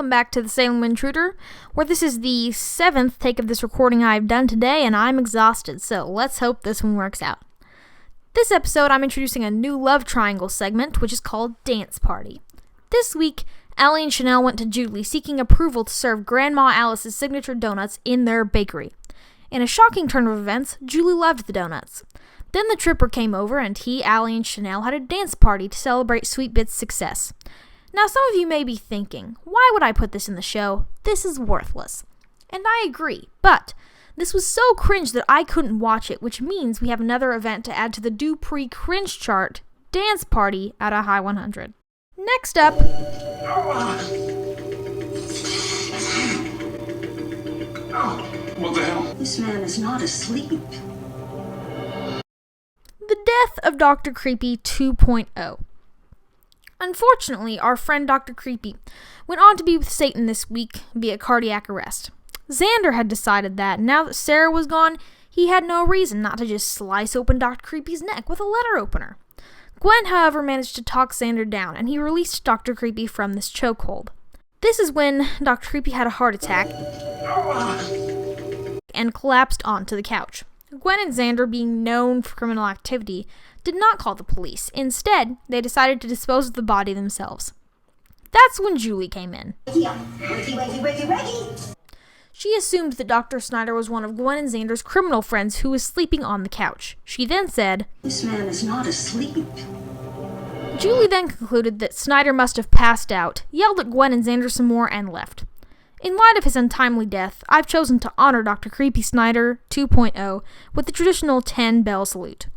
welcome back to the Salem Intruder, where this is the 7th take of this recording I've done today, and I'm exhausted, so let's hope this one works out. This episode, I'm introducing a new love triangle segment, which is called Dance Party. This week, Allie and Chanel went to Julie seeking approval to serve Grandma Alice's signature donuts in their bakery. In a shocking turn of events, Julie loved the donuts. Then the tripper came over, and he, Allie, and Chanel had a dance party to celebrate Sweet Bit's success. Now, some of you may be thinking, why would I put this in the show? This is worthless. And I agree, but this was so cringe that I couldn't watch it, which means we have another event to add to the Dupree cringe chart, Dance Party at a high 100. Next up... What the hell? This man is not asleep. The death of Dr. Creepy 2.0. Unfortunately, our friend Dr. Creepy went on to be with Satan this week via cardiac arrest. Xander had decided that, now that Sarah was gone, he had no reason not to just slice open Dr. Creepy's neck with a letter opener. Gwen, however, managed to talk Xander down, and he released Dr. Creepy from this chokehold. This is when Dr. Creepy had a heart attack and collapsed onto the couch. Gwen and Xander, being known for criminal activity, did not call the police. Instead, they decided to dispose of the body themselves. That's when Julie came in. Wakey. She assumed that Dr. Snyder was one of Gwen and Xander's criminal friends who was sleeping on the couch. She then said, This man is not asleep. Julie then concluded that Snyder must have passed out, yelled at Gwen and Xander some more, and left. In light of his untimely death, I've chosen to honor Dr. Creepy Snyder 2.0 with the traditional 10-bell salute.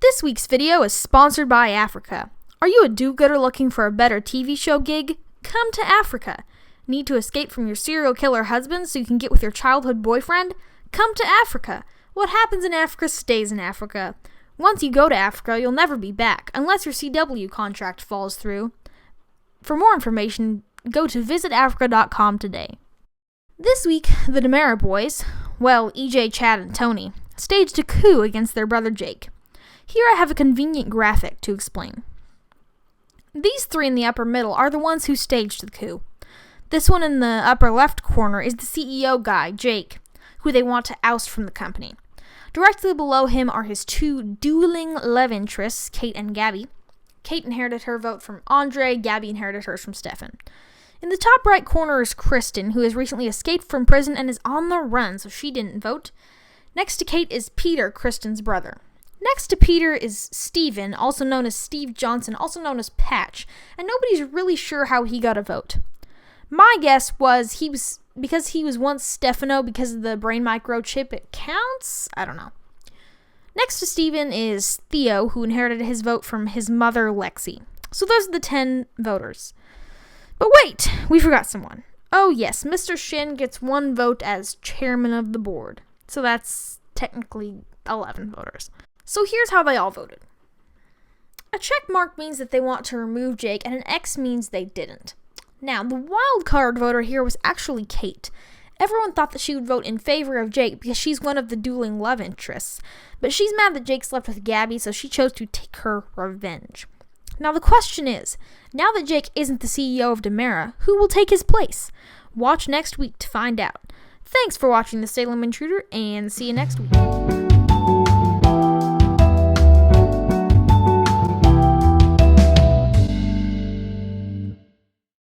This week's video is sponsored by Africa. Are you a do-gooder looking for a better TV show gig? Come to Africa. Need to escape from your serial killer husband so you can get with your childhood boyfriend? Come to Africa. What happens in Africa stays in Africa. Once you go to Africa, you'll never be back, unless your CW contract falls through. For more information, go to visitafrica.com today. This week, the DiMera boys, EJ, Chad, and Tony, staged a coup against their brother Jake. Here I have a convenient graphic to explain. These three in the upper middle are the ones who staged the coup. This one in the upper left corner is the CEO guy, Jake, who they want to oust from the company. Directly below him are his two dueling love interests, Kate and Gabby. Kate inherited her vote from Andre, Gabby inherited hers from Stefan. In the top right corner is Kristen, who has recently escaped from prison and is on the run, so she didn't vote. Next to Kate is Peter, Kristen's brother. Next to Peter is Steven, also known as Steve Johnson, also known as Patch, and nobody's really sure how he got a vote. My guess was because he was once Stefano because of the brain microchip, it counts? I don't know. Next to Steven is Theo, who inherited his vote from his mother, Lexi. So those are the 10 voters. But wait, we forgot someone. Oh yes, Mr. Shin gets 1 vote as chairman of the board. So that's technically 11 voters. So here's how they all voted. A check mark means that they want to remove Jake, and an X means they didn't. Now, the wild card voter here was actually Kate. Everyone thought that she would vote in favor of Jake because she's one of the dueling love interests, but she's mad that Jake slept with Gabby, so she chose to take her revenge. Now the question is, now that Jake isn't the CEO of DiMera, who will take his place? Watch next week to find out. Thanks for watching the Salem Intruder, and see you next week.